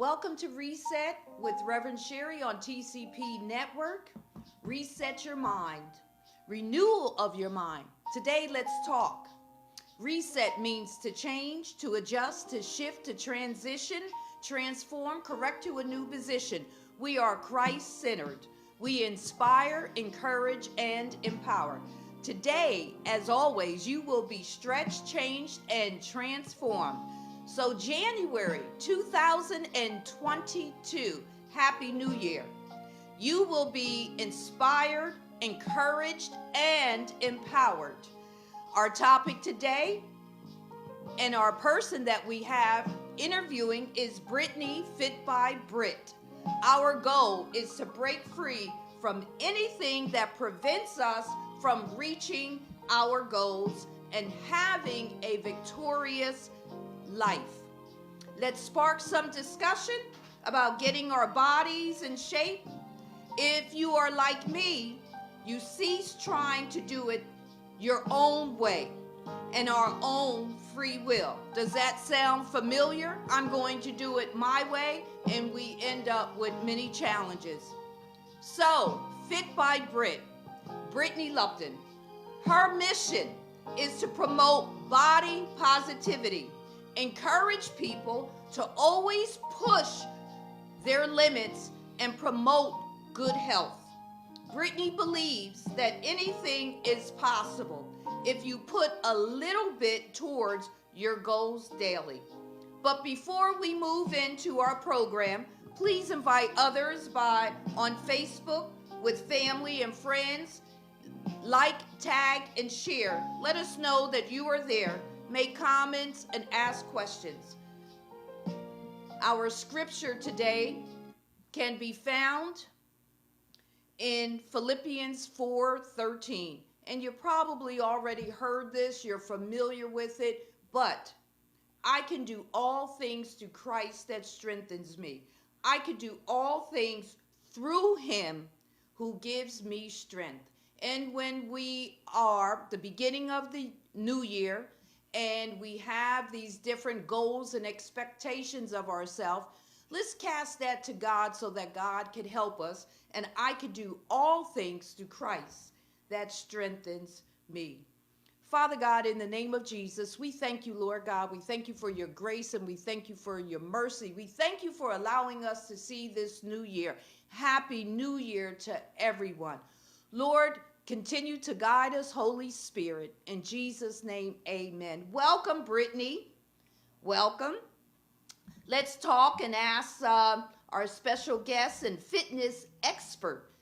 Welcome to Reset with Reverend Sherry on TCP Network. Reset your mind. Renewal of your mind. Today, let's talk. Reset means to change, to adjust, to shift, to transition, transform, correct to a new position. We are Christ-centered. We inspire, encourage, and empower. Today, as always, you will be stretched, changed, and transformed. So January 2022, Happy New Year. You will be inspired, encouraged, and empowered. Our topic today and our person that we have interviewing is Brittany FitXBritt. Our goal is to break free from anything that prevents us from reaching our goals and having a victorious life. Let's spark some discussion about getting our bodies in shape. If you are like me, you cease trying to do it your own way and our own free will. Does that sound familiar? I'm going to do it my way, and we end up with many challenges. So, FitXBritt, Brittany Lupton, her mission is to promote body positivity, encourage people to always push their limits and promote good health. Brittany believes that anything is possible if you put a little bit towards your goals daily. But before we move into our program, please invite others on Facebook with family and friends. Like, tag, and share. Let us know that you are there. Make comments and ask questions. Our scripture today can be found in Philippians 4:13. And you probably already heard this, you're familiar with it, but I can do all things through Christ that strengthens me. I can do all things through him who gives me strength. And when we are the beginning of the new year and we have these different goals and expectations of ourselves, let's cast that to God so that God can help us, and I can do all things through Christ that strengthens me. Father God, in the name of Jesus, we thank you, Lord God. We thank you for your grace and we thank you for your mercy. We thank you for allowing us to see this new year. Happy New Year to everyone. Lord, continue to guide us, Holy Spirit. In Jesus' name, amen. Welcome, Brittany. Welcome. Let's talk and ask our special guest and fitness expert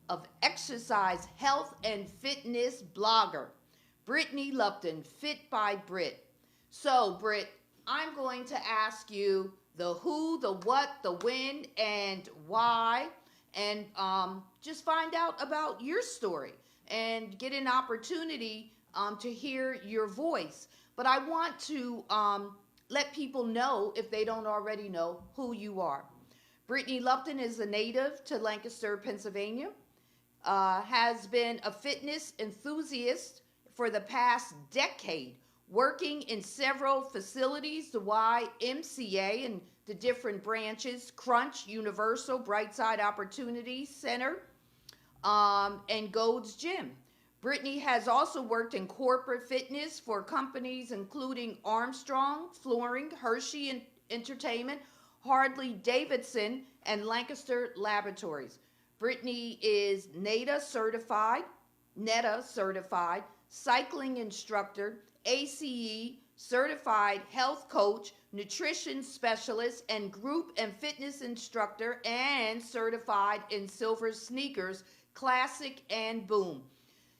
of exercise, health, and fitness blogger, Brittany Lupton, FitXBritt. So, Britt, I'm going to ask you the who, the what, the when, and why, and just find out about your story and get an opportunity to hear your voice. But I want to let people know, if they don't already know, who you are. Brittany Lupton is a native to Lancaster, Pennsylvania, has been a fitness enthusiast for the past decade, working in several facilities, the YMCA and the different branches, Crunch, Universal, Brightside Opportunity Center, and Gold's Gym. Brittany has also worked in corporate fitness for companies including Armstrong, Flooring, Hershey Entertainment, Harley Davidson, and Lancaster Laboratories. Brittany is NETA certified, cycling instructor, ACE certified health coach, nutrition specialist, and group and fitness instructor, and certified in silver sneakers, classic and boom.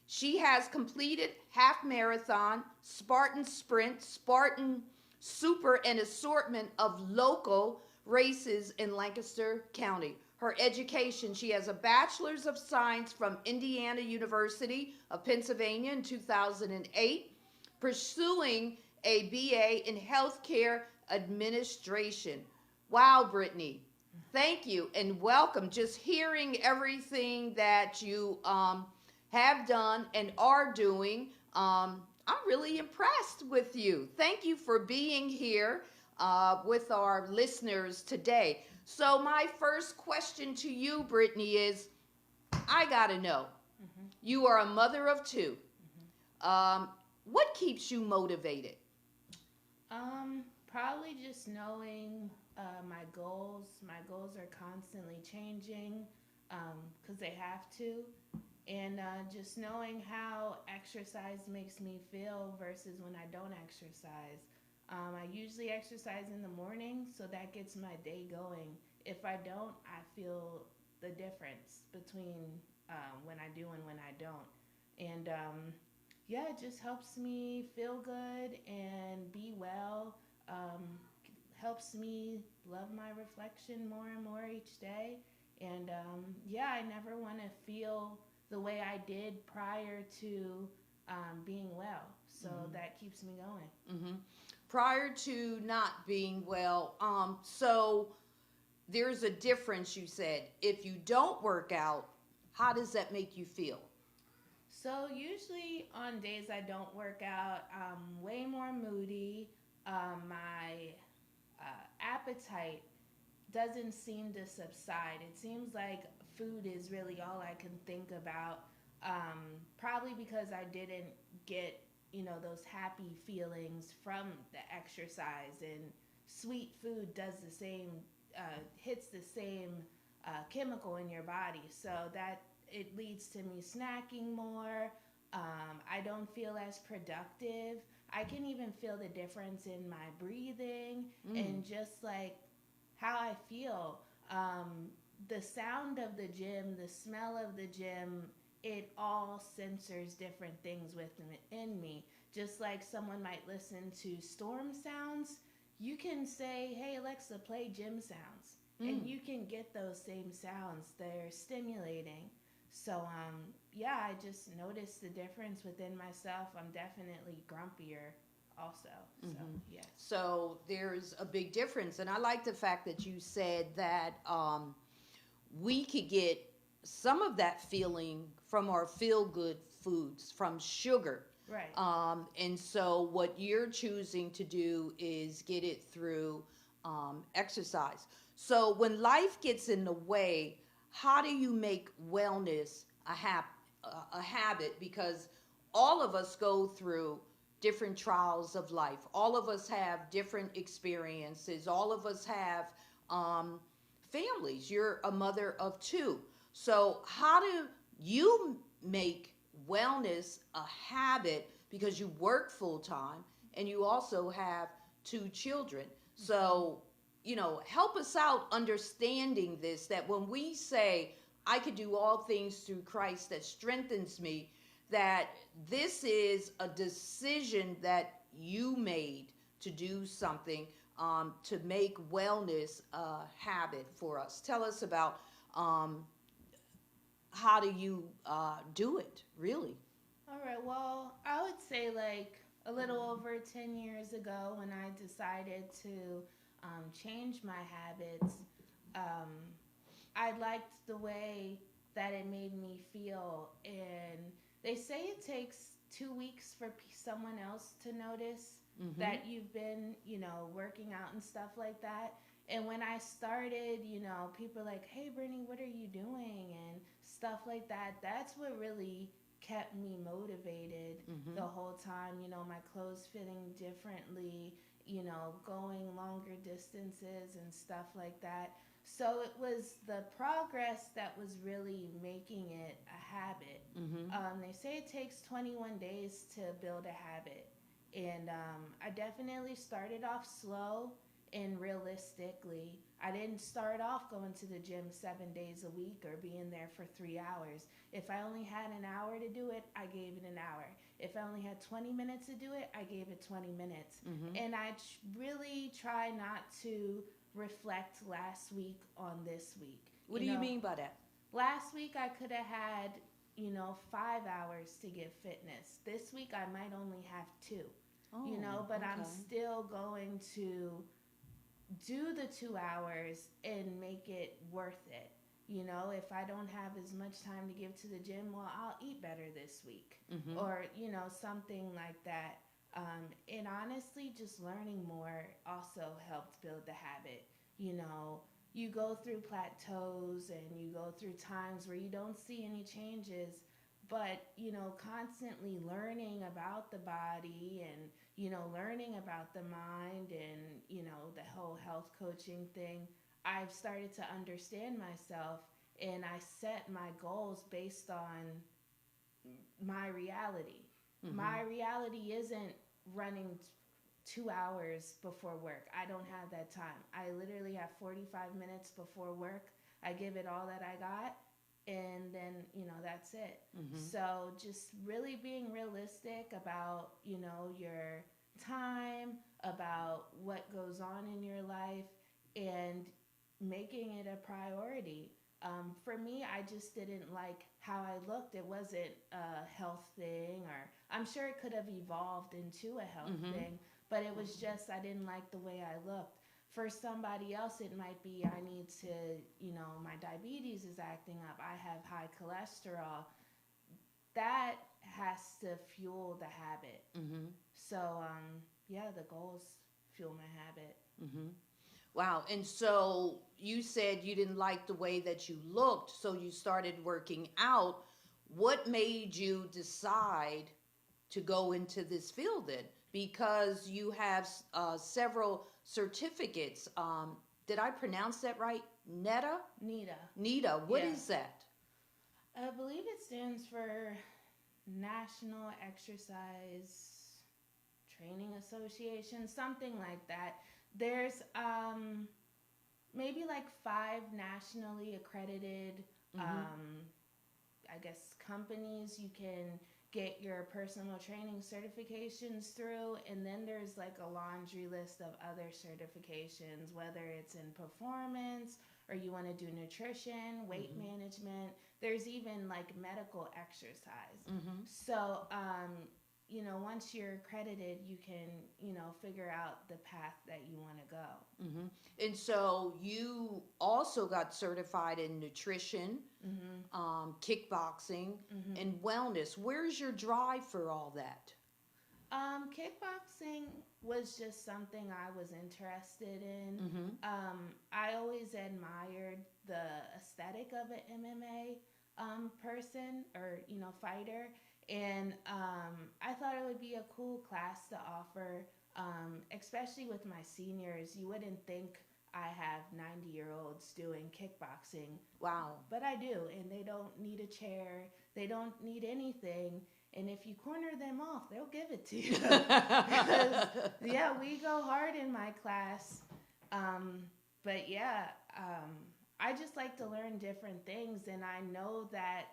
She has completed half marathon, Spartan sprint, Spartan super, and assortment of local races in Lancaster County. Her education, she has a Bachelor's of Science from Indiana University of Pennsylvania in 2008, pursuing a BA in Healthcare Administration. Wow, Brittany, thank you and welcome. Just hearing everything that you have done and are doing, I'm really impressed with you. Thank you for being here. with our listeners today. So my first question to you, Brittany, is I gotta know. Mm-hmm. You are a mother of two. Mm-hmm. What keeps you motivated? Probably just knowing my goals. My goals are constantly changing because they have to. And just knowing how exercise makes me feel versus when I don't exercise. I usually exercise in the morning, so that gets my day going. If I don't, I feel the difference between when I do and when I don't. And yeah, it just helps me feel good and be well. Um, Helps me love my reflection more and more each day. And yeah, I never want to feel the way I did prior to being well. So Mm-hmm. that keeps me going. Mm-hmm. Prior to not being well, so there's a difference, you said. If you don't work out, how does that make you feel? So usually on days I don't work out, I'm way more moody. My appetite doesn't seem to subside. It seems like food is really all I can think about. Probably because I didn't get, those happy feelings from the exercise, and sweet food does the same, hits the same chemical in your body. So that it leads to me snacking more. I don't feel as productive. I can even feel the difference in my breathing Mm. and just like how I feel. The sound of the gym, the smell of the gym, it all censors different things within me. Just like someone might listen to storm sounds, you can say, "Hey Alexa, play gym sounds," and Mm. you can get those same sounds. They're stimulating. So yeah, I just noticed the difference within myself. I'm definitely grumpier also. So Mm-hmm. yes. So there's a big difference. And I like the fact that you said that we could get some of that feeling from our feel good foods, from sugar. Right. And so what you're choosing to do is get it through exercise. So when life gets in the way, how do you make wellness a habit? Because all of us go through different trials of life. All of us have different experiences. All of us have um, families. You're a mother of two. So, how do you make wellness a habit because you work full time and you also have two children? So, help us out understanding this, that when we say, I could do all things through Christ that strengthens me, that this is a decision that you made to do something to make wellness a habit for us. Tell us about how do you do it, really? All right. Well, I would say like a little over 10 years ago when I decided to change my habits, um, I liked the way that it made me feel. And they say it takes 2 weeks for someone else to notice Mm-hmm. that you've been, working out and stuff like that. And when I started, people are like, "Hey, Brittany, what are you doing?" and stuff like that. That's what really kept me motivated Mm-hmm. the whole time. My clothes fitting differently, going longer distances and stuff like that. So it was the progress that was really making it a habit. Mm-hmm. They say it takes 21 days to build a habit. And I definitely started off slow and realistically. I didn't start off going to the gym 7 days a week or being there for 3 hours. If I only had an hour to do it, I gave it an hour. If I only had 20 minutes to do it, I gave it 20 minutes. Mm-hmm. And I really try not to reflect last week on this week. What do you mean by that? Last week I could have had, 5 hours to get fitness. This week I might only have two. Oh, But I'm okay. still going to do the 2 hours and make it worth it. If I don't have as much time to give to the gym, well, I'll eat better this week. Mm-hmm. Or, something like that. And honestly, just learning more also helped build the habit. You know, you go through plateaus and you go through times where you don't see any changes, but, you know, constantly learning about the body and, you know, learning about the mind and, you know, the whole health coaching thing, I've started to understand myself and I set my goals based on my reality. Mm-hmm. My reality isn't running 2 hours before work. I don't have that time. I literally have 45 minutes before work. I give it all that I got, and then, you know, that's it. Mm-hmm. So just really being realistic about, you know, your time, about what goes on in your life, and making it a priority. For me, I just didn't like how I looked. It wasn't a health thing, or I'm sure it could have evolved into a health Mm-hmm. thing, but it was just I didn't like the way I looked. For somebody else, it might be I need to, you know, my diabetes is acting up. I have high cholesterol. That has to fuel the habit. Mm-hmm. So, yeah, the goals fuel my habit. Mm-hmm. Wow. And so you said you didn't like the way that you looked, so you started working out. What made you decide to go into this field then? Because you have several certificates. Did I pronounce that right? Nita. Nita. What Yeah. is that? I believe it stands for National Exercise Training Association, something like that. There's maybe like 5 nationally accredited, Mm-hmm. I guess, companies you can get your personal training certifications through. And then there's like a laundry list of other certifications, whether it's in performance or you want to do nutrition, weight Mm-hmm. management. There's even like medical exercise. Mm-hmm. So, you know, once you're accredited, you can, you know, figure out the path that you want to go. Mm-hmm. And so you also got certified in nutrition, kickboxing, and wellness. Where's your drive for all that? Kickboxing was just something I was interested in. Mm-hmm. I always admired the aesthetic of an MMA person or, you know, fighter. And I thought it would be a cool class to offer, especially with my seniors. You wouldn't think I have 90-year-olds doing kickboxing. Wow. But I do, and they don't need a chair. They don't need anything. And if you corner them off, they'll give it to you. Because, yeah, we go hard in my class. But, yeah, I just like to learn different things. And I know that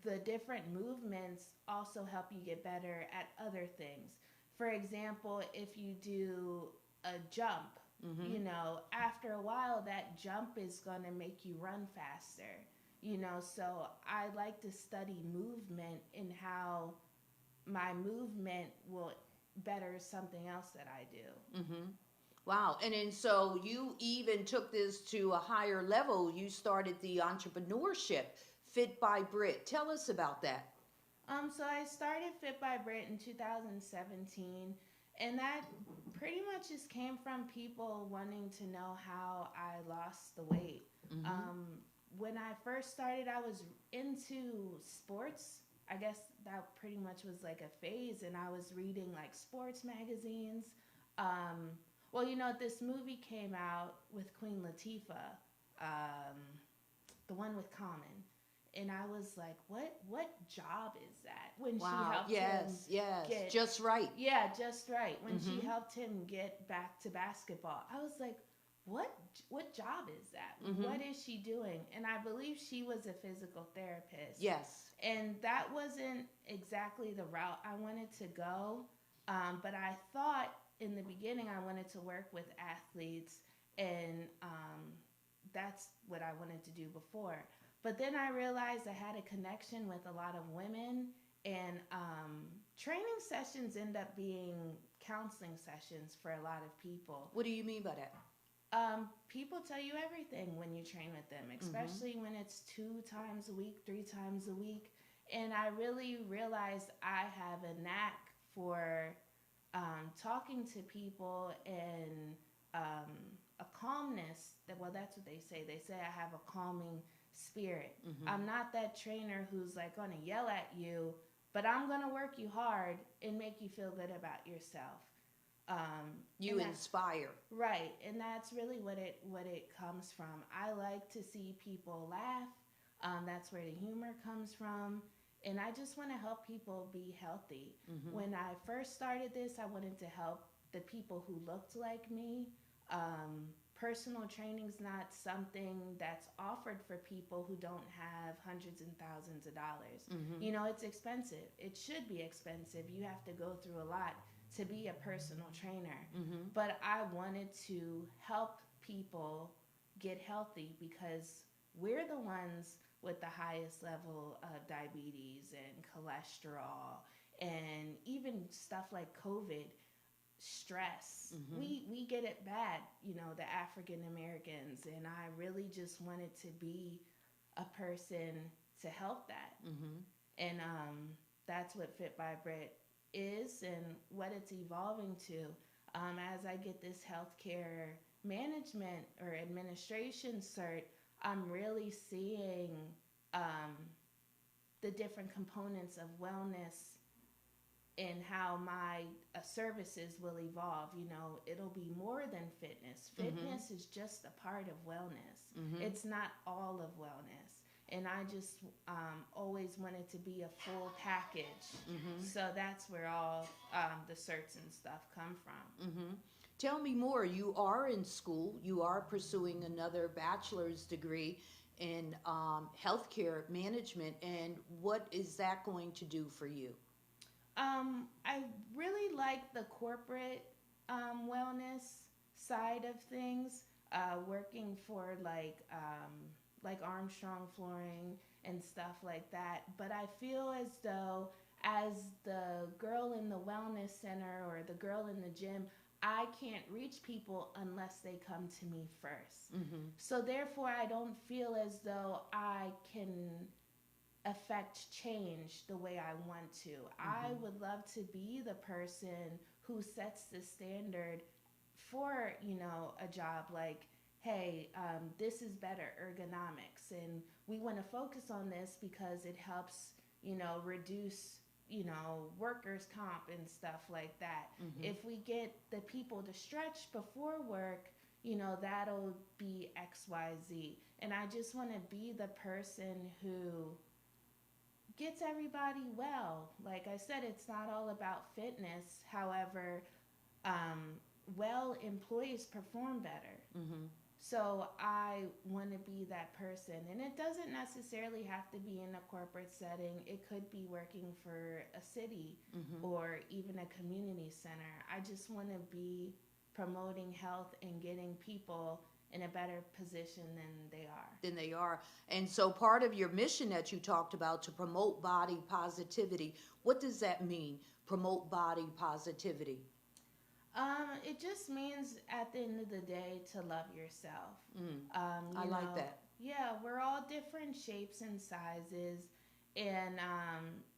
the different movements also help you get better at other things. For example, if you do a jump, you know, after a while, that jump is going to make you run faster. You know, so I like to study movement and how my movement will better something else that I do. Mm-hmm. Wow. And so you even took this to a higher level. You started the entrepreneurship, FitXBritt. Tell us about that. So I started FitXBritt in 2017, and that pretty much just came from people wanting to know how I lost the weight. When I first started, I was into sports. I guess that pretty much was like a phase, and I was reading like sports magazines. Well, you know, this movie came out with Queen Latifah, the one with Common. And I was like, what job is that? When Wow. she helped Yes, him yes. get... Just right. Yeah, just right. When she helped him get back to basketball. I was like, what job is that? What is she doing? And I believe she was a physical therapist. Yes. And that wasn't exactly the route I wanted to go. But I thought in the beginning I wanted to work with athletes, and that's what I wanted to do before. But then I realized I had a connection with a lot of women, and training sessions end up being counseling sessions for a lot of people. What do you mean by that? People tell you everything when you train with them, especially when it's 2 times a week, 3 times a week. And I really realized I have a knack for talking to people and a calmness. Well, that's what they say. They say I have a calming spirit. Mm-hmm. I'm not that trainer who's like going to yell at you, but I'm going to work you hard and make you feel good about yourself. You inspire. Right, and that's really what it comes from. I like to see people laugh. That's where the humor comes from. And I just want to help people be healthy. Mm-hmm. When I first started this, I wanted to help the people who looked like me. Personal training is not something that's offered for people who don't have hundreds and thousands of dollars. Mm-hmm. You know, it's expensive. It should be expensive. You have to go through a lot to be a personal trainer. Mm-hmm. But I wanted to help people get healthy because we're the ones with the highest level of diabetes and cholesterol and even stuff like COVID, stress. Mm-hmm. We get it bad, you know, the African Americans, and I really just wanted to be a person to help that. Mm-hmm. And that's what FitXBritt is and what it's evolving to. As I get this healthcare management or administration cert, I'm really seeing the different components of wellness and how my services will evolve. You know, it'll be more than fitness. Fitness Mm-hmm. is just a part of wellness. Mm-hmm. It's not all of wellness. And I just always wanted to be a full package. Mm-hmm. So that's where all the certs and stuff come from. Mm-hmm. Tell me more. You are in school. You are pursuing another bachelor's degree in healthcare management. And what is that going to do for you? I really like the corporate wellness side of things. Working for like Armstrong Flooring and stuff like that. But I feel as though as the girl in the wellness center or the girl in the gym, I can't reach people unless they come to me first. Mm-hmm. So therefore, I don't feel as though I can affect change the way I want to. I would love to be the person who sets the standard for, you know, a job like, hey, this is better ergonomics, and we want to focus on this because it helps, you know, reduce, you know, workers' comp and stuff like that. Mm-hmm. If we get the people to stretch before work, you know, that'll be XYZ. And I just want to be the person who gets everybody well. Like I said, it's not all about fitness. However, well employees perform better. Mm-hmm. So I want to be that person. And it doesn't necessarily have to be in a corporate setting. It could be working for a city or even a community center. I just want to be promoting health and getting people in a better position than they are. And so part of your mission that you talked about to promote body positivity, what does that mean? Promote body positivity. It just means at the end of the day to love yourself. I like that. Yeah, we're all different shapes and sizes. And,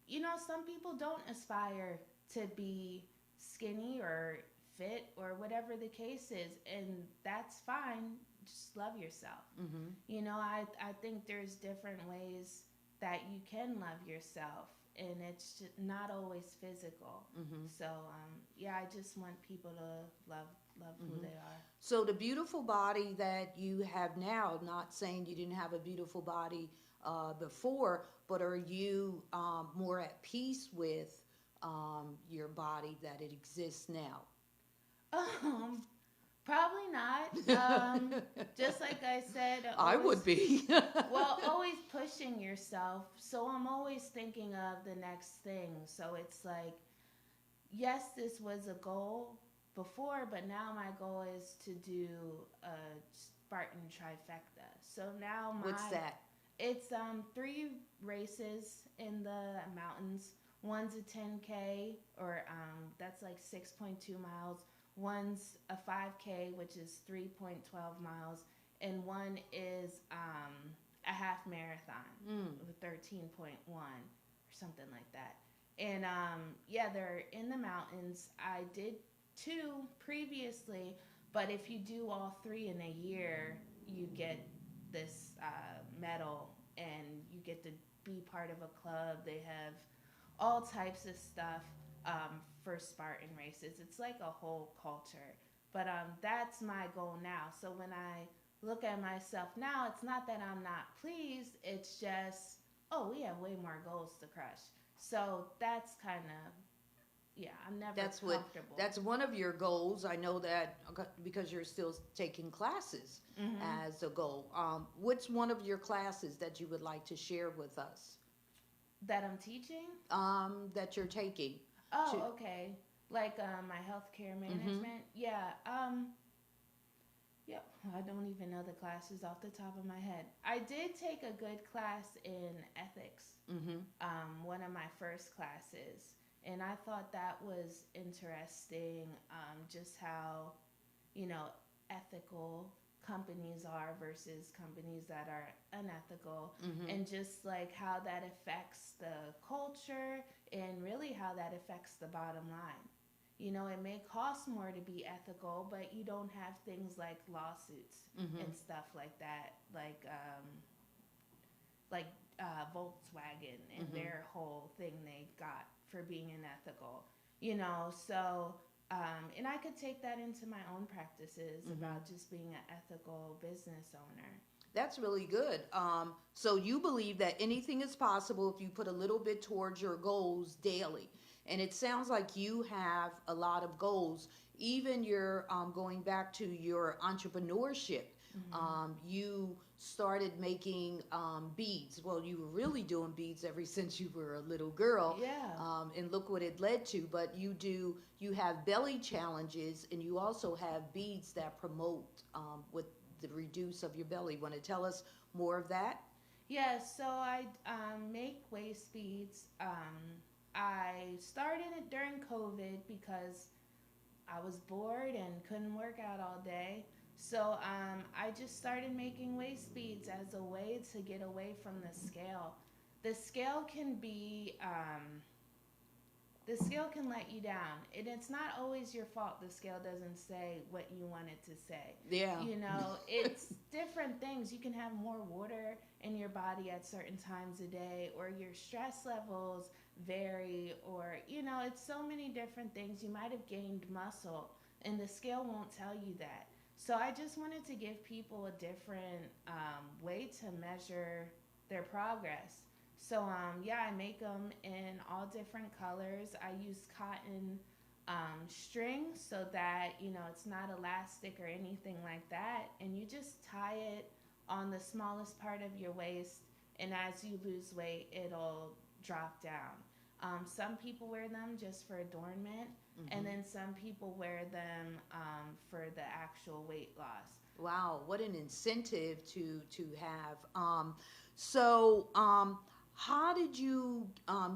you know, some people don't aspire to be skinny or fit or whatever the case is. And that's fine. Just love yourself. Mm-hmm. You know, I think there's different ways that you can love yourself. And it's just not always physical. So, yeah, I just want people to love who they are. So the beautiful body that you have now, not saying you didn't have a beautiful body before, but are you more at peace with your body that it exists now? Probably not. Just like I said, I would be. Well, always pushing yourself. So I'm always thinking of the next thing. So it's like, yes, this was a goal before, but now my goal is to do a Spartan trifecta. So now What's that? It's 3 races in the mountains. One's a 10K, or that's like 6.2 miles. One's a 5K, which is 3.12 miles, and one is a half marathon with 13.1 or something like that. And yeah, they're in the mountains. I did 2 previously, but if you do all 3 in a year, you get this medal, and you get to be part of a club. They have all types of stuff for Spartan races. It's like a whole culture. But that's my goal now. So when I look at myself now, it's not that I'm not pleased. It's just, oh, we have way more goals to crush. So that's kind of, yeah, I'm never comfortable. That's one of your goals. I know that because you're still taking classes as a goal. What's one of your classes that you would like to share with us? That I'm teaching? That you're taking. Oh, okay. Like my healthcare management? Yeah. Yep. I don't even know the classes off the top of my head. I did take a good class in ethics. One of my first classes. And I thought that was interesting, just how, ethical companies are versus companies that are unethical, and just like how that affects the culture and really how that affects the bottom line. It may cost more to be ethical, but you don't have things like lawsuits and stuff like that, like Volkswagen and their whole thing they got for being unethical. So and I could take that into my own practices about just being an ethical business owner. That's really good. So you believe that anything is possible if you put a little bit towards your goals daily. And it sounds like you have a lot of goals. Even your going back to your entrepreneurship, you started making beads. Well, you were really doing beads ever since you were a little girl. Yeah. And look what it led to. But you have belly challenges, and you also have beads that promote with the reduce of your belly. Want to tell us more of that? Yeah, so I make waist beads. I started it during COVID because I was bored and couldn't work out all day. So I just started making waist beads as a way to get away from the scale. The scale can be, the scale can let you down. And it's not always your fault the scale doesn't say what you want it to say. Yeah. It's different things. You can have more water in your body at certain times a day, or your stress levels vary, or, it's so many different things. You might have gained muscle, and the scale won't tell you that. So I just wanted to give people a different way to measure their progress. So yeah, I make them in all different colors. I use cotton string so that it's not elastic or anything like that, and you just tie it on the smallest part of your waist, and as you lose weight, it'll drop down. Some people wear them just for adornment, and then some people wear them for the actual weight loss. Wow, what an incentive to have. So how did you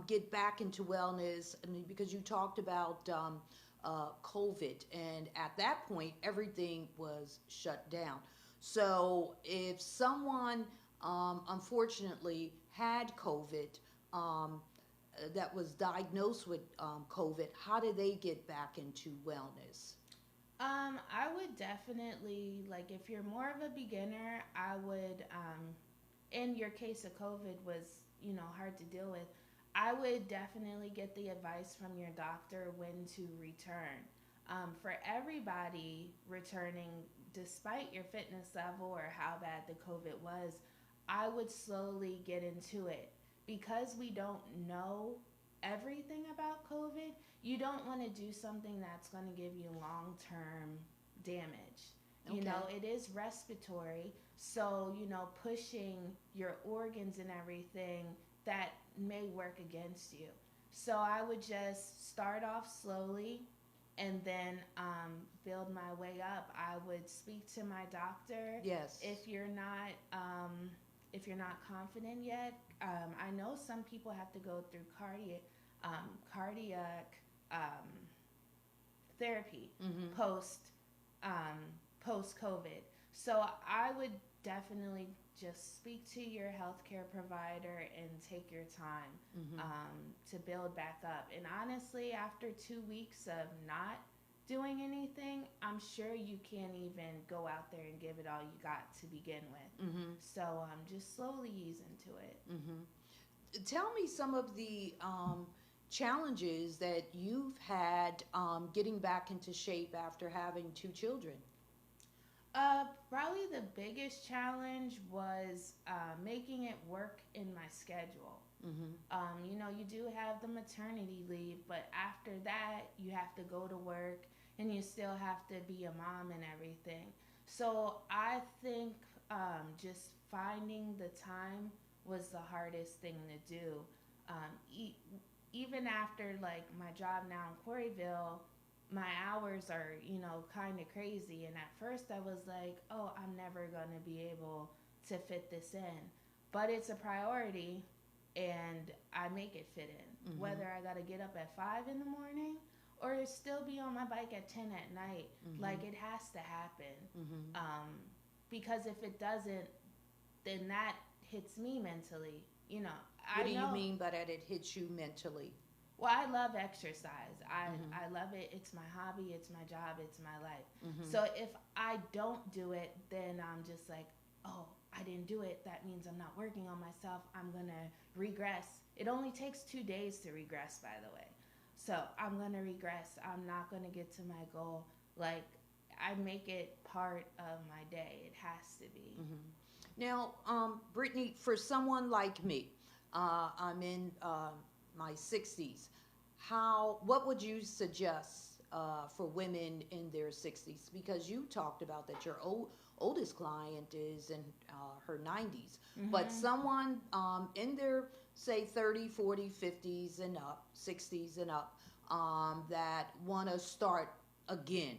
get back into wellness? I mean, because you talked about COVID, and at that point, everything was shut down. So if someone unfortunately had COVID, that was diagnosed with COVID, how did they get back into wellness? I would definitely, like, if you're more of a beginner, I would, in your case of COVID was, hard to deal with, I would definitely get the advice from your doctor when to return. For everybody returning, despite your fitness level or how bad the COVID was, I would slowly get into it. Because we don't know everything about COVID, you don't want to do something that's going to give you long-term damage. Okay. It is respiratory, so, pushing your organs and everything, that may work against you. So I would just start off slowly and then build my way up. I would speak to my doctor. Yes. If you're not confident yet, I know some people have to go through cardiac therapy post COVID. So I would definitely just speak to your healthcare provider and take your time to build back up. And honestly, after 2 weeks of not doing anything, I'm sure you can't even go out there and give it all you got to begin with. So just slowly ease into it. Tell me some of the challenges that you've had getting back into shape after having 2 children. Probably the biggest challenge was making it work in my schedule. You do have the maternity leave, but after that, you have to go to work and you still have to be a mom and everything. So I think just finding the time was the hardest thing to do. Even after like my job now in Quarryville, my hours are, kind of crazy. And at first I was like, oh, I'm never going to be able to fit this in. But it's a priority and I make it fit in. Whether I got to get up at 5 in the morning or still be on my bike at 10 at night, like it has to happen. Because if it doesn't, then that hits me mentally. What do you mean by that it hits you mentally? Well, I love exercise. I love it. It's my hobby. It's my job. It's my life. So if I don't do it, then I'm just like, oh, I didn't do it. That means I'm not working on myself. I'm going to regress. It only takes 2 days to regress, by the way. So I'm going to regress. I'm not going to get to my goal. Like, I make it part of my day. It has to be. Now, Brittany, for someone like me, I'm in my 60s. What would you suggest for women in their 60s? Because you talked about that your oldest client is in her 90s. But someone in their, say, 30, 40, 50s and up, 60s and up, that want to start again,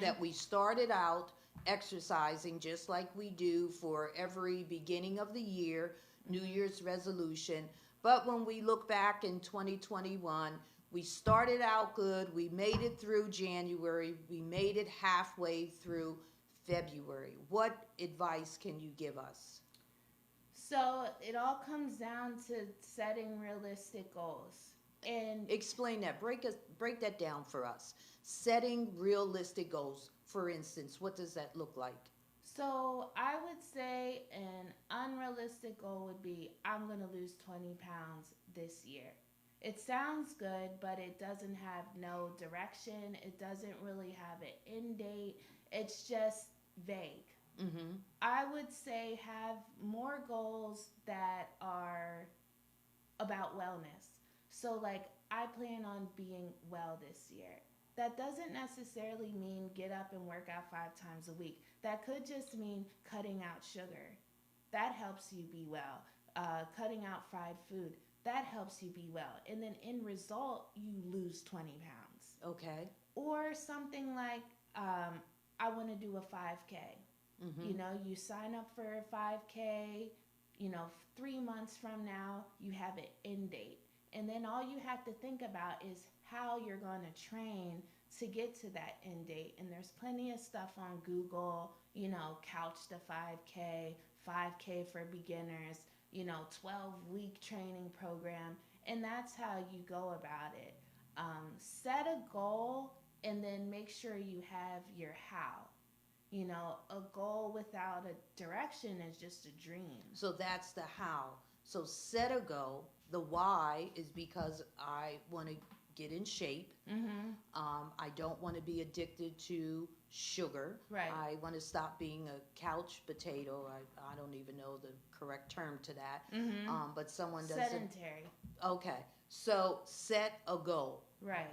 that we started out exercising just like we do for every beginning of the year, New Year's resolution. But when we look back in 2021, we started out good. We made it through January. We made it halfway through February. What advice can you give us? So it all comes down to setting realistic goals. And explain that. Break that down for us. Setting realistic goals. For instance, what does that look like? So I would say an unrealistic goal would be, I'm going to lose 20 pounds this year. It sounds good, but it doesn't have no direction. It doesn't really have an end date. It's just vague. I would say have more goals that are about wellness. So like, I plan on being well this year. That doesn't necessarily mean get up and work out 5 times a week. That could just mean cutting out sugar. That helps you be well. Cutting out fried food. That helps you be well. And then in result, you lose 20 pounds. Okay. Or something like, I want to do a 5K. You sign up for a 5K, 3 months from now, you have an end date. And then all you have to think about is how you're going to train to get to that end date. And there's plenty of stuff on Google, Couch to 5K, 5K for beginners, 12-week training program. And that's how you go about it. Set a goal and then make sure you have your how. A goal without a direction is just a dream. So that's the how. So set a goal. The why is because I want to get in shape. I don't want to be addicted to sugar. Right. I want to stop being a couch potato. I don't even know the correct term to that. But someone doesn't. Sedentary. Okay. So set a goal. Right.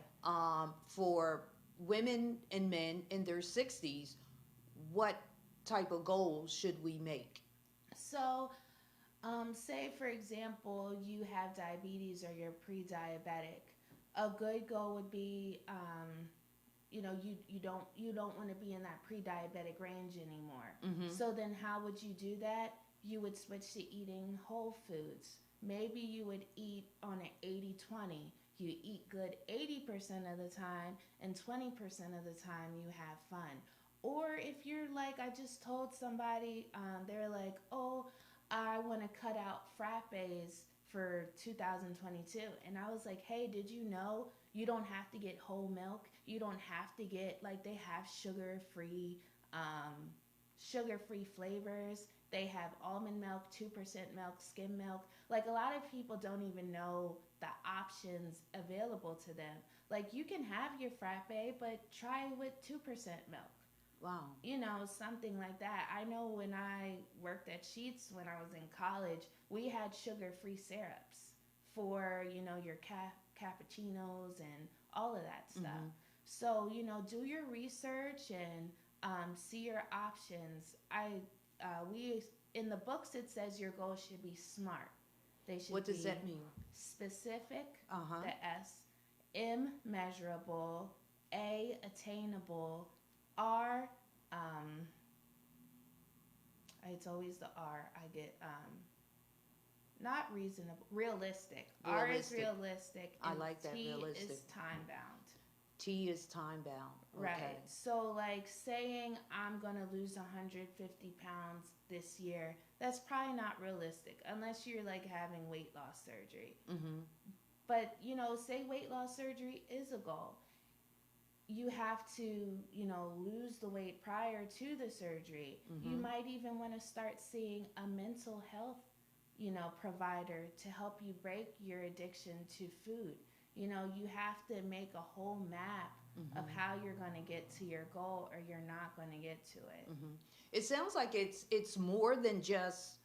For women and men in their 60s, what type of goals should we make? So, say for example, you have diabetes or you're pre-diabetic. A good goal would be, you don't want to be in that pre-diabetic range anymore. So then how would you do that? You would switch to eating whole foods. Maybe you would eat on an 80-20. You eat good 80% of the time and 20% of the time you have fun. Or if you're like, I just told somebody, they're like, oh, I want to cut out frappes for 2022. And I was like, hey, did you know you don't have to get whole milk? You don't have to get, like, they have sugar-free flavors. They have almond milk, 2% milk, skim milk. Like, a lot of people don't even know the options available to them. Like, you can have your frappe, but try with 2% milk. Wow. Something like that. I know when I worked at Sheetz when I was in college, we had sugar-free syrups for, your cappuccinos and all of that stuff. Mm-hmm. So, do your research and see your options. We in the books it says your goals should be SMART. They should What does be that mean? specific, Uh-huh. the S, M, measurable, A, attainable, R, it's always the R. I get not reasonable, realistic. R is realistic. I And like that, T realistic. is time bound. T is time bound. Okay. Right. So, like, saying I'm going to lose 150 pounds this year, that's probably not realistic unless you're, like, having weight loss surgery. Mm-hmm. But, say weight loss surgery is a goal. You have to, lose the weight prior to the surgery. Mm-hmm. You might even want to start seeing a mental health, provider to help you break your addiction to food. You have to make a whole map Mm-hmm. of how you're going to get to your goal or you're not going to get to it. Mm-hmm. It sounds like it's more than just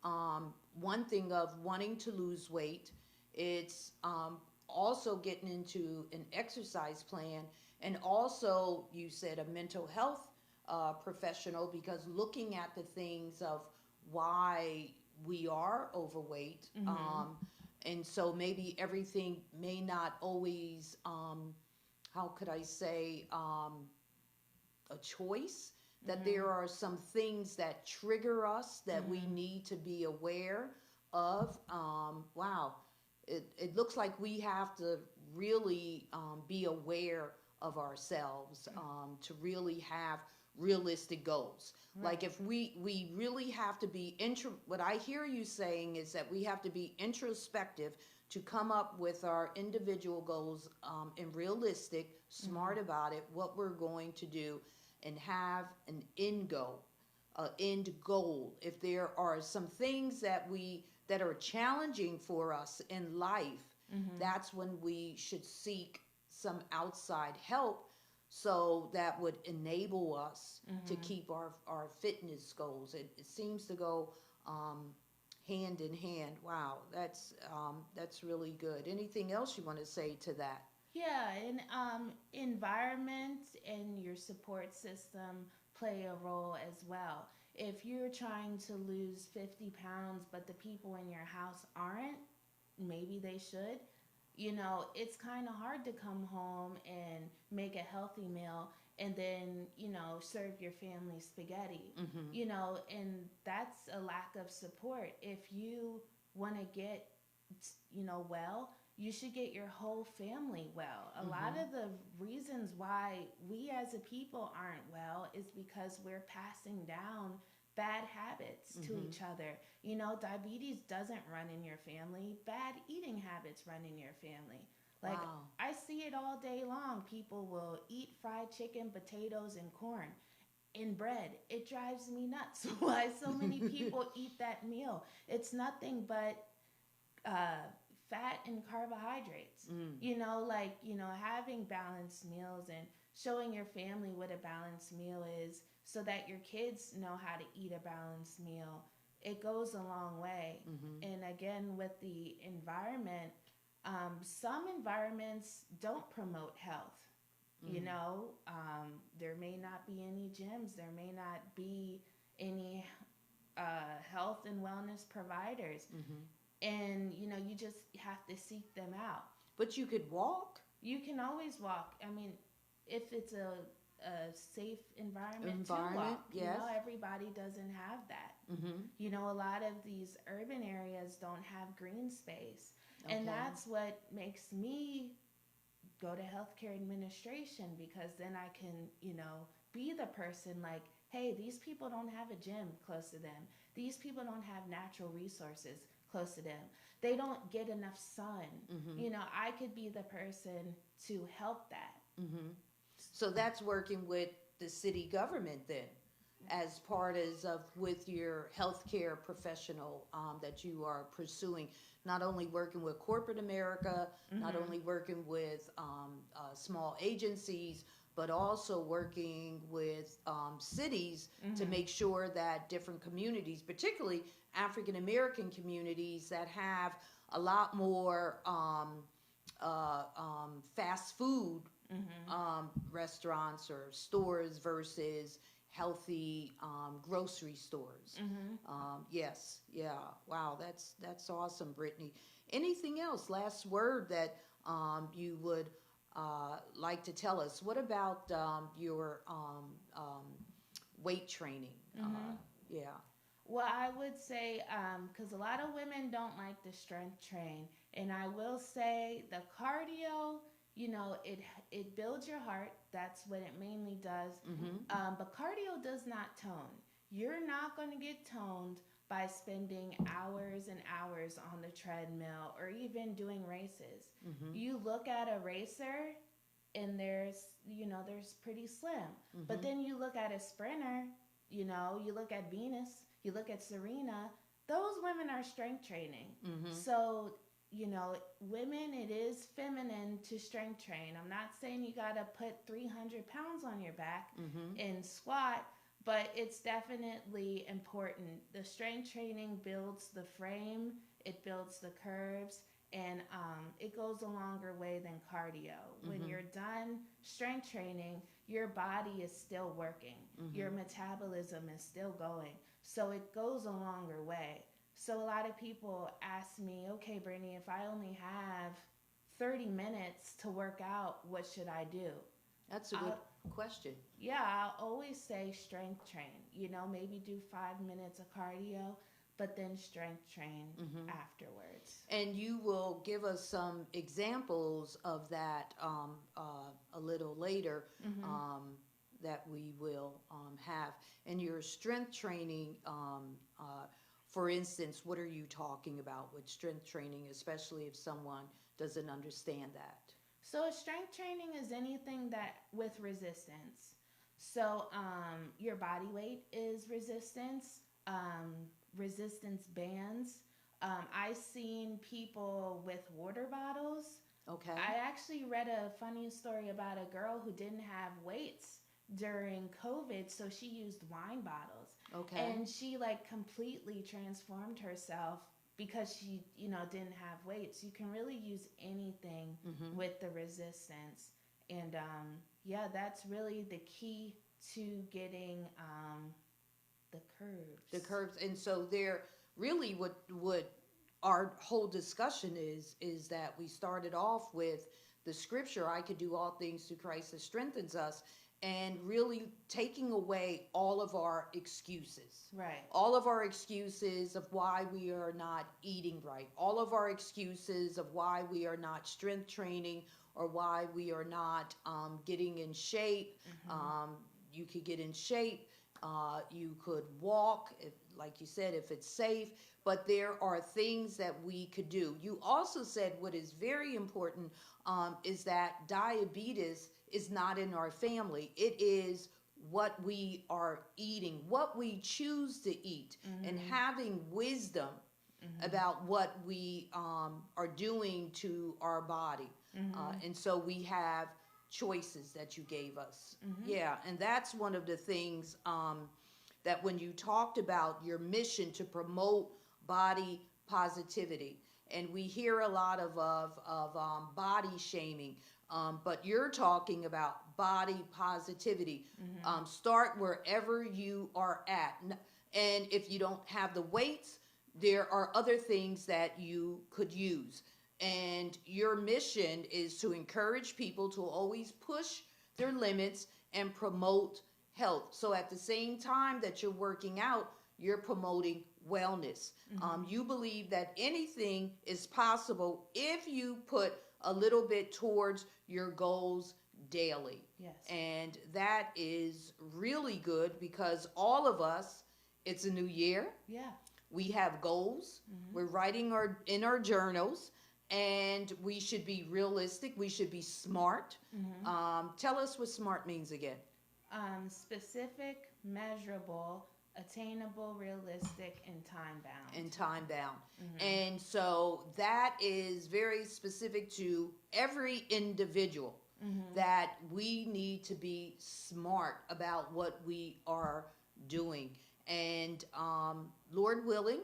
one thing of wanting to lose weight. It's also getting into an exercise plan, and also you said a mental health professional, because looking at the things of why we are overweight. Mm-hmm. And so maybe everything may not always, how could I say, a choice, that Mm-hmm. there are some things that trigger us that we Mm-hmm. need to be aware of. Wow. It looks like we have to really be aware of ourselves to really have realistic goals. Right. Like if we really have to be what I hear you saying is that we have to be introspective to come up with our individual goals and realistic, smart Mm-hmm. about it, what we're going to do, and have an end goal. If there are some things that are challenging for us in life, Mm-hmm. that's when we should seek some outside help, so that would enable us to Mm-hmm. keep our fitness goals. It seems to go hand in hand. Wow, that's really good. Anything else you want to say to that? Yeah, and environment and your support system play a role as well. If you're trying to lose 50 pounds, but the people in your house aren't, maybe they should. It's kind of hard to come home and make a healthy meal and then, serve your family spaghetti. Mm-hmm. And that's a lack of support. If you want to get, well, you should get your whole family well. A lot of the reasons why we as a people aren't well is because we're passing down bad habits to each other. Diabetes doesn't run in your family. Bad eating habits run in your family. Like, Wow. I see it all day long. People will eat fried chicken, potatoes, and corn in bread. It drives me nuts why so many people eat that meal. It's nothing but fat and carbohydrates. Having balanced meals and showing your family what a balanced meal is so that your kids know how to eat a balanced meal. It goes a long way. And again, with the environment, some environments don't promote health. There may not be any gyms. There may not be any health and wellness providers. And, you just have to seek them out. But you could walk. You can always walk. I mean, if it's a safe environment to walk. Yes. Everybody doesn't have that. Mm-hmm. A lot of these urban areas don't have green space. Okay. And that's what makes me go to healthcare administration, because then I can, be the person like, hey, these people don't have a gym close to them. These people don't have natural resources close to them. They don't get enough sun. Mm-hmm. I could be the person to help that. Mm-hmm. So that's working with the city government then, as part of with your healthcare professional that you are pursuing. Not only working with corporate America, not only working with small agencies, but also working with cities to make sure that different communities, particularly African American communities that have a lot more fast food restaurants or stores versus healthy grocery stores. Yes, yeah. Wow, that's awesome, Brittany. Anything else? Last word that you would like to tell us? What about your weight training? Yeah. Well, I would say, because a lot of women don't like to strength train, and I will say the cardio, it builds your heart. That's what it mainly does. But cardio does not tone. You're not going to get toned by spending hours and hours on the treadmill or even doing races. You look at a racer, and there's pretty slim. But then you look at a sprinter, you look at Venus, you look at Serena, those women are strength training. So, women, it is feminine to strength train. I'm not saying you got to put 300 pounds on your back and squat, but it's definitely important. The strength training builds the frame, it builds the curves, and it goes a longer way than cardio. When you're done strength training, your body is still working. Your metabolism is still going. So it goes a longer way. So a lot of people ask me, okay, Brittany, if I only have 30 minutes to work out, what should I do? That's a good question. Yeah, I'll always say strength train. Maybe do 5 minutes of cardio, but then strength train afterwards. And you will give us some examples of that a little later that we will have. And your strength training, for instance, what are you talking about with strength training, especially if someone doesn't understand that? So strength training is anything that with resistance. So your body weight is resistance. Resistance bands. I've seen people with water bottles. Okay. I actually read a funny story about a girl who didn't have weights during COVID, so she used wine bottles. Okay. And she completely transformed herself because she, didn't have weights. You can really use anything with the resistance. And yeah, that's really the key to getting the curves. The curves. And so there really what our whole discussion is that we started off with the scripture, I could do all things through Christ that strengthens us, and really taking away all of our excuses. Right. All of our excuses of why we are not eating right. All of our excuses of why we are not strength training or why we are not getting in shape. You could get in shape. You could walk, like you said, if it's safe. But there are things that we could do. You also said what is very important is that diabetes is not in our family. It is what we are eating, what we choose to eat, and having wisdom about what we are doing to our body. And so we have choices that you gave us. Yeah, and that's one of the things that when you talked about your mission to promote body positivity, and we hear a lot of body shaming, but you're talking about body positivity. Start wherever you are at. And if you don't have the weights, there are other things that you could use. And your mission is to encourage people to always push their limits and promote health. So at the same time that you're working out, you're promoting wellness. You believe that anything is possible if you put a little bit towards your goals daily. Yes. And that is really good because all of us, it's a new year. Yeah. We have goals. We're writing in our journals, and we should be realistic. We should be smart. Tell us what smart means again. Specific, measurable, attainable, realistic, and time bound. And time bound. And so that is very specific to every individual, that we need to be smart about what we are doing. And Lord willing,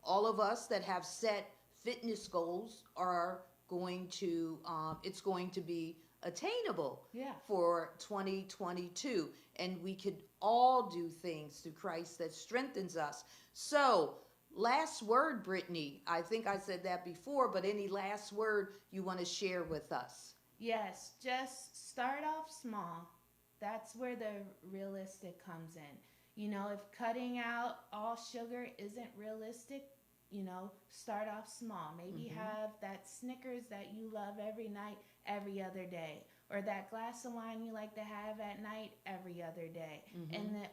all of us that have set fitness goals are going to, it's going to be attainable for 2022. And we could all do things through Christ that strengthens us. So, last word, Brittany. I think I said that before, but any last word you want to share with us? Yes, just start off small. That's where the realistic comes in. You know, if cutting out all sugar isn't realistic, you know, start off small. Maybe have that Snickers that you love every night, every other day, or that glass of wine you like to have at night every other day,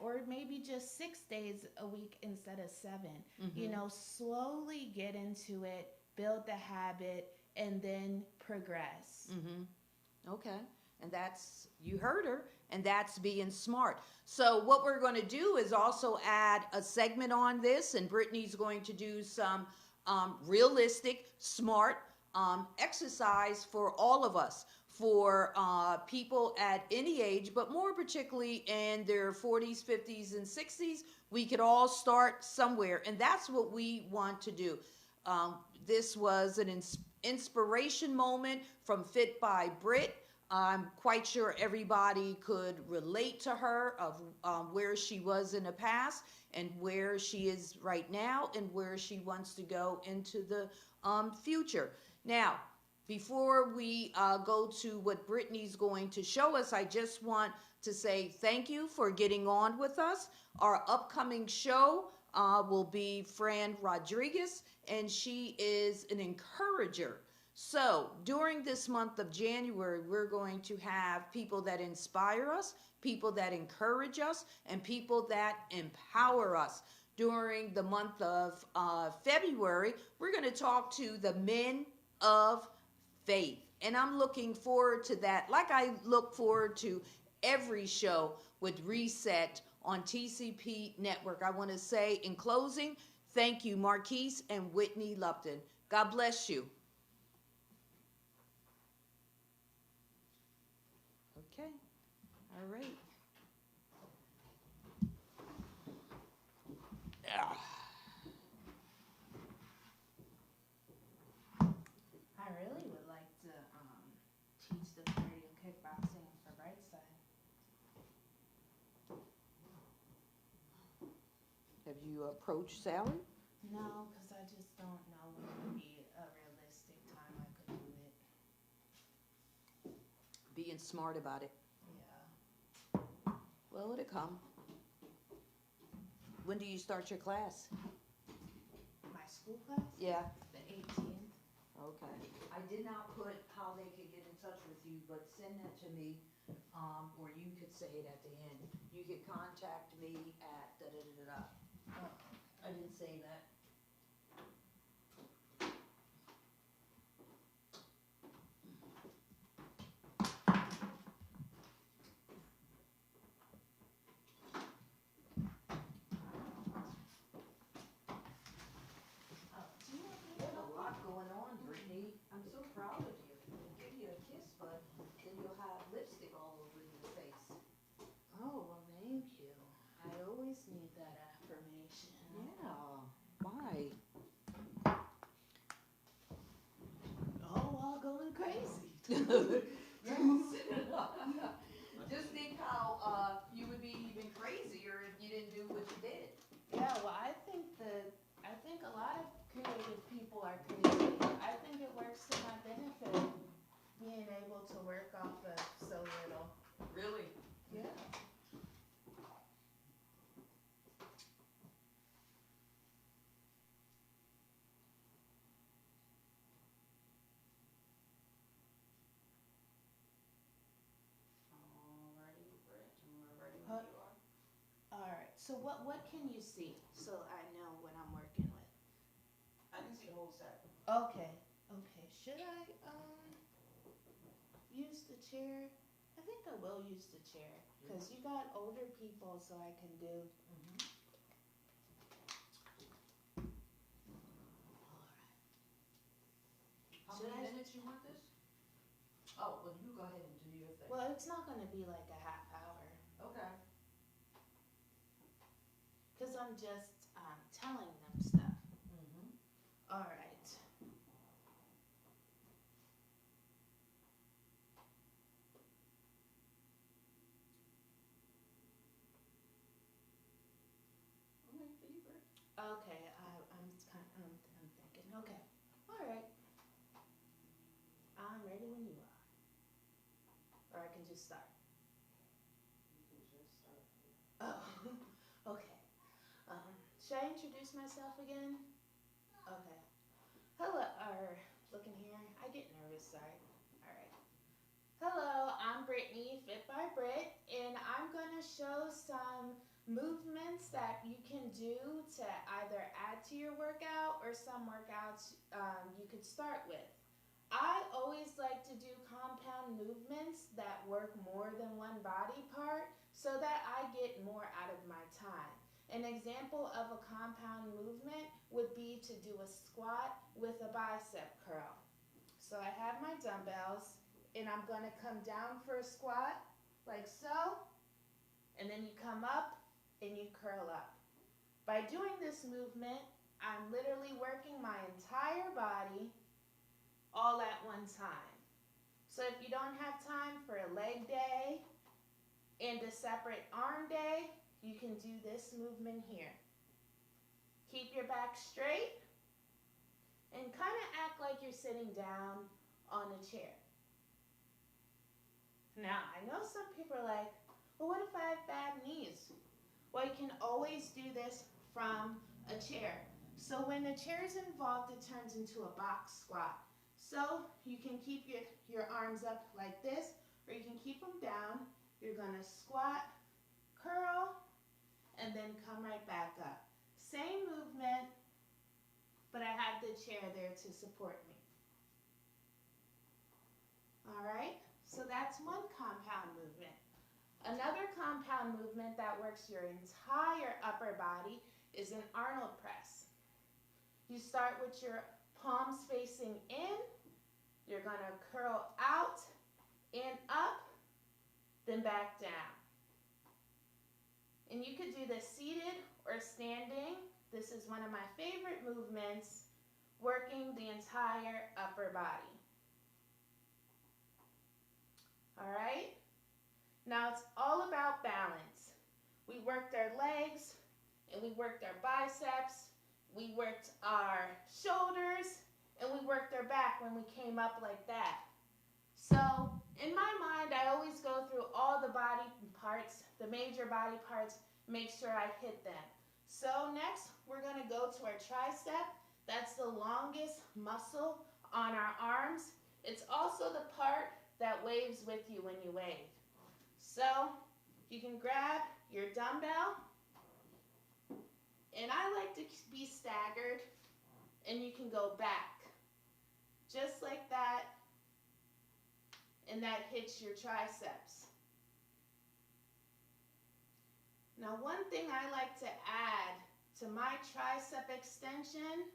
or maybe just 6 days a week instead of 7. You know, slowly get into it, build the habit, and then progress. Okay. And that's, you heard her, and that's being smart. So what we're going to do is also add a segment on this, and Brittany's going to do some realistic, smart exercise for all of us, for people at any age, but more particularly in their 40s, 50s, and 60s. We could all start somewhere, and that's what we want to do. This was an inspiration moment from FitXBritt. I'm quite sure everybody could relate to her of where she was in the past and where she is right now and where she wants to go into the future. Now, before we go to what Brittany's going to show us, I just want to say thank you for getting on with us. Our upcoming show will be Fran Rodriguez, and she is an encourager. So during this month of January, we're going to have people that inspire us, people that encourage us, and people that empower us. During the month of February, we're going to talk to the men of faith. And I'm looking forward to that, like I look forward to every show with Reset on TCP Network. I want to say in closing, thank you, Marquise and Whitney Lupton. God bless you. Okay. All right. Yeah. I really would like to teach the karate and kickboxing for Brightside. Have you approached Sally? No, because I just don't know when would be a realistic time I could do it. Being smart about it. Yeah. Well, it'll come. When do you start your class? My school class? Yeah. The 18th. Okay. I did not put how they could get in touch with you, but send that to me, or you could say it at the end. You could contact me at da-da-da-da-da. Oh. I didn't say that. There's a lot going on, Brittany. I'm so proud of you. I'll give you a kiss, but then you'll have lipstick all over your face. Oh, well, thank you. I always need that affirmation. Yeah. Why? Oh, all going crazy. Yes. Just think how you would be even crazier if you didn't do what you did. Yeah, well, I think a lot of creative people are crazy. I think it works to my benefit being able to work off of so little. Really? Yeah. So what can you see? So I know what I'm working with. I can see the whole set. Okay. Okay. Should I use the chair? I think I will use the chair because you got older people, so I can do. How many minutes you want this? Oh, well, you go ahead and do your thing. Well, it's not going to be like a half hour Okay. because I'm just telling them stuff. All right. Okay, I'm thinking. Okay, all right. I'm ready when you are, or I can just start. You can just start. Oh, okay. Should I introduce myself again? Okay. Hello, or looking here. I get nervous. Sorry. All right. Hello, I'm Brittany, FitXBritt, and I'm gonna show some movements that you can do to either add to your workout or some workouts you could start with. I always like to do compound movements that work more than one body part so that I get more out of my time. An example of a compound movement would be to do a squat with a bicep curl. So I have my dumbbells and I'm going to come down for a squat like so, and then you come up and you curl up. By doing this movement, I'm literally working my entire body all at one time. So if you don't have time for a leg day and a separate arm day, you can do this movement here. Keep your back straight and kind of act like you're sitting down on a chair. Now, I know some people are like, well, what if I have bad knees? Well, you can always do this from a chair. So when the chair is involved, it turns into a box squat. So you can keep your arms up like this, or you can keep them down. You're going to squat, curl, and then come right back up. Same movement, but I have the chair there to support me. All right, so that's one compound movement. Another compound movement that works your entire upper body is an Arnold press. You start with your palms facing in. You're going to curl out and up, then back down. And you could do this seated or standing. This is one of my favorite movements, working the entire upper body. All right? Now it's all about balance. We worked our legs and we worked our biceps. We worked our shoulders and we worked our back when we came up like that. So in my mind, I always go through all the body parts, the major body parts, make sure I hit them. So next, we're going to go to our tricep. That's the longest muscle on our arms. It's also the part that waves with you when you wave. So you can grab your dumbbell, and I like to be staggered, and you can go back just like that, and that hits your triceps. Now, one thing I like to add to my tricep extension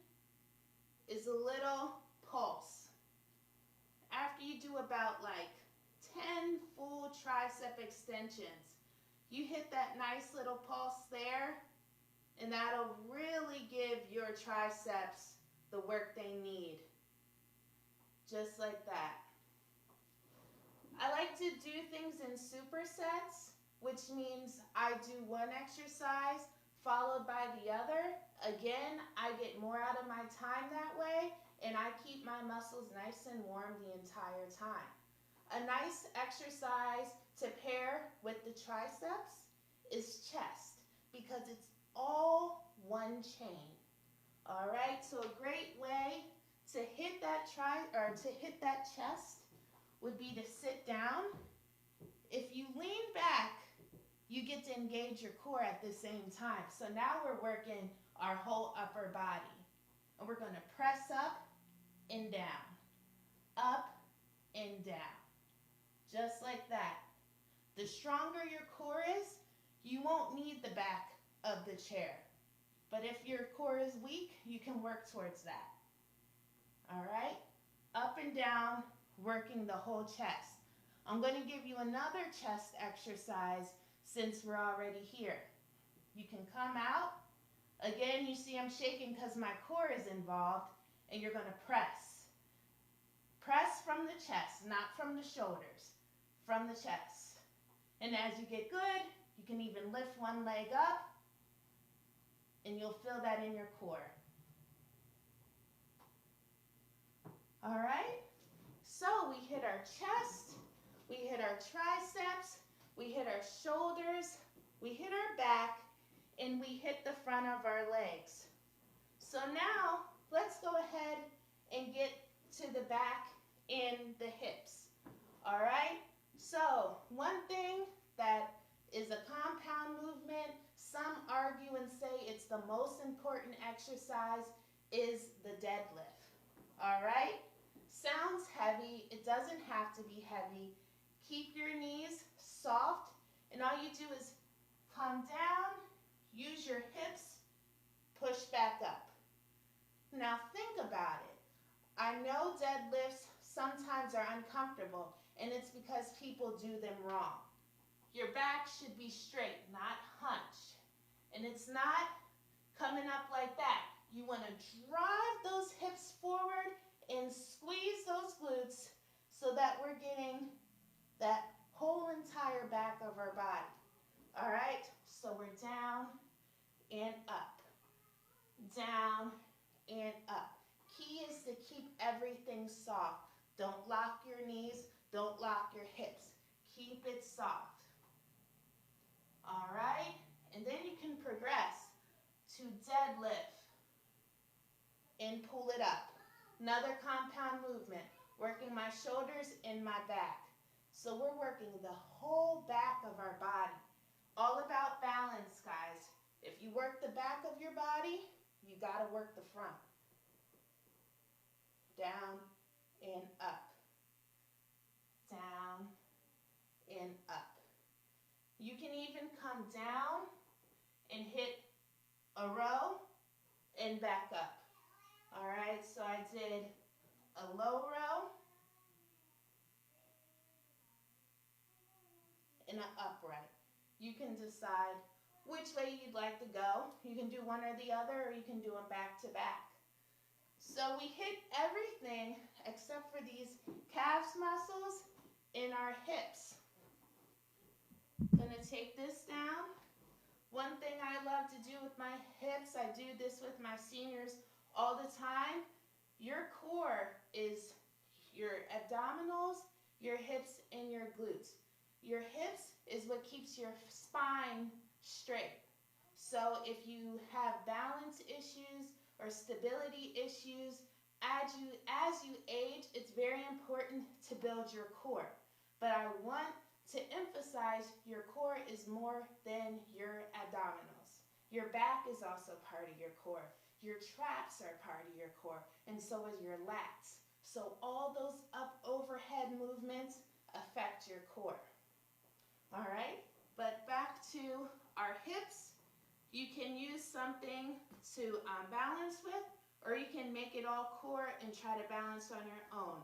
is a little pulse. After you do about like 10 full tricep extensions, you hit that nice little pulse there, and that'll really give your triceps the work they need. Just like that. I like to do things in supersets, which means I do one exercise followed by the other. Again, I get more out of my time that way, and I keep my muscles nice and warm the entire time. A nice exercise to pair with the triceps is chest, because it's all one chain. All right, so a great way to hit that chest would be to sit down. If you lean back you get to engage your core at the same time. So now we're working our whole upper body. And we're going to press up and down, up and down, just like that. The stronger your core is, you won't need the back of the chair. But if your core is weak, you can work towards that. All right? Up and down, working the whole chest. I'm going to give you another chest exercise since we're already here. You can come out. Again, you see I'm shaking because my core is involved, and you're going to press. Press from the chest, not from the shoulders, from the chest. And as you get good, you can even lift one leg up, and you'll feel that in your core. All right? So we hit our chest, we hit our triceps, we hit our shoulders, we hit our back, and we hit the front of our legs. So now, let's go ahead and get to the back and the hips. All right? So, one thing that is a compound movement, some argue and say it's the most important exercise, is the deadlift. All right? Sounds heavy. It doesn't have to be heavy. Keep your knees soft, and all you do is come down, use your hips, push back up. Now think about it. I know deadlifts sometimes are uncomfortable, and it's because people do them wrong. Your back should be straight, not hunched. And it's not coming up like that. You want to drive those hips forward and squeeze those glutes so that we're getting that whole entire back of our body. All right? So we're down and up. Down and up. Key is to keep everything soft. Don't lock your knees. Don't lock your hips. Keep it soft. All right? And then you can progress to deadlift and pull it up. Another compound movement, working my shoulders and my back. So we're working the whole back of our body. All about balance, guys. If you work the back of your body, you got to work the front. Down and up. Down and up. You can even come down and hit a row and back up. All right, so I did a low row and an upright. You can decide which way you'd like to go. You can do one or the other, or you can do them back to back. So we hit everything except for these calves muscles in our hips. Gonna take this down. One thing I love to do with my hips, I do this with my seniors all the time. Your core is your abdominals, your hips, and your glutes. Your hips is what keeps your spine straight. So if you have balance issues or stability issues, as you age, it's very important to build your core. But I want to emphasize your core is more than your abdominals. Your back is also part of your core. Your traps are part of your core, and so is your lats. So all those up overhead movements affect your core. All right, but back to our hips. You can use something to balance with, or you can make it all core and try to balance on your own.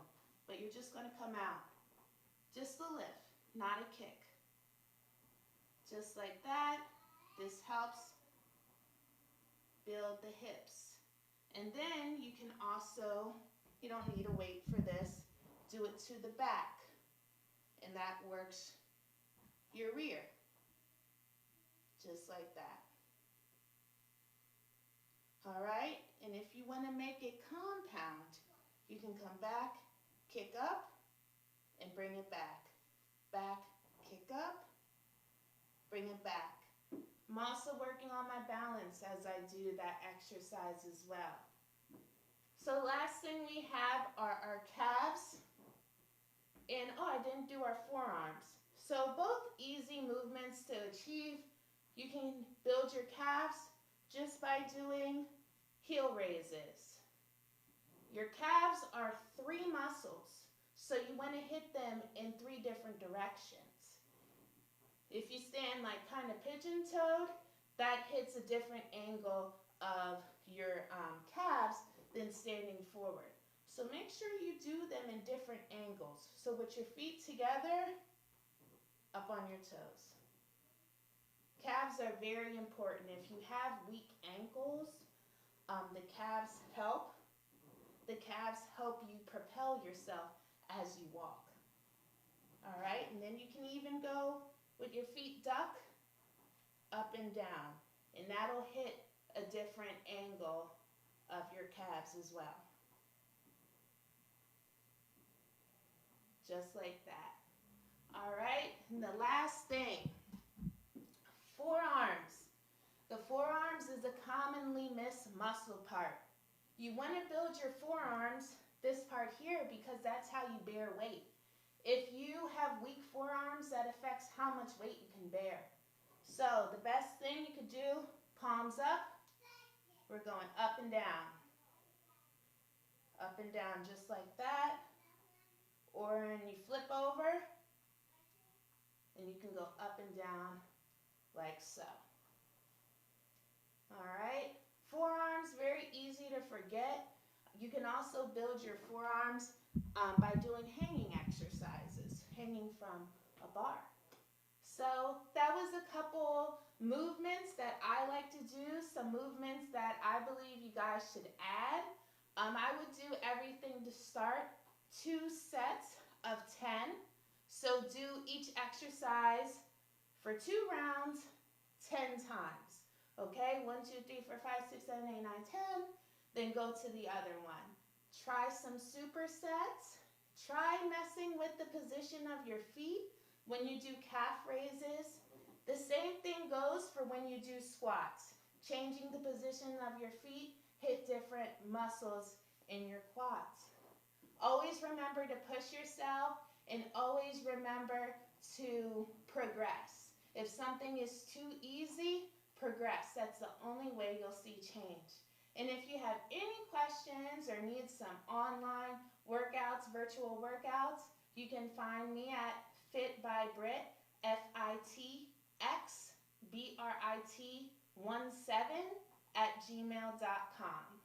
But you're just going to come out. Just a lift, not a kick. Just like that. This helps build the hips. And then you can also, you don't need a weight for this, do it to the back. And that works your rear. Just like that. All right, and if you want to make it compound, you can come back, kick up, and bring it back. Back, kick up, bring it back. I'm also working on my balance as I do that exercise as well. So last thing we have are our calves. And oh, I didn't do our forearms. So both easy movements to achieve. You can build your calves just by doing heel raises. Your calves are 3 muscles, so you want to hit them in 3 different directions. If you stand like kind of pigeon-toed, that hits a different angle of your calves than standing forward. So make sure you do them in different angles. So with your feet together, up on your toes. Calves are very important. If you have weak ankles, the calves help. The calves help you propel yourself as you walk. All right, and then you can even go with your feet duck, up and down, and that'll hit a different angle of your calves as well. Just like that. All right, and the last thing, forearms. The forearms is a commonly missed muscle part. You want to build your forearms, this part here, because that's how you bear weight. If you have weak forearms, that affects how much weight you can bear. So the best thing you could do, palms up, we're going up and down just like that. Or when you flip over, and you can go up and down like so. All right, forearms, very easy to forget. You can also build your forearms by doing hanging exercises, hanging from a bar. So that was a couple movements that I like to do, some movements that I believe you guys should add. I would do everything to start 2 sets of 10. So do each exercise for 2 rounds, 10 times. Okay, 1, 2, 3, 4, 5, 6, 7, 8, 9, 10. Then go to the other one. Try some supersets. Try messing with the position of your feet when you do calf raises. The same thing goes for when you do squats. Changing the position of your feet, hit different muscles in your quads. Always remember to push yourself and always remember to progress. If something is too easy, progress. That's the only way you'll see change. And if you have any questions or need some online workouts, virtual workouts, you can find me at FitXBritt, FitXBritt 17 @gmail.com.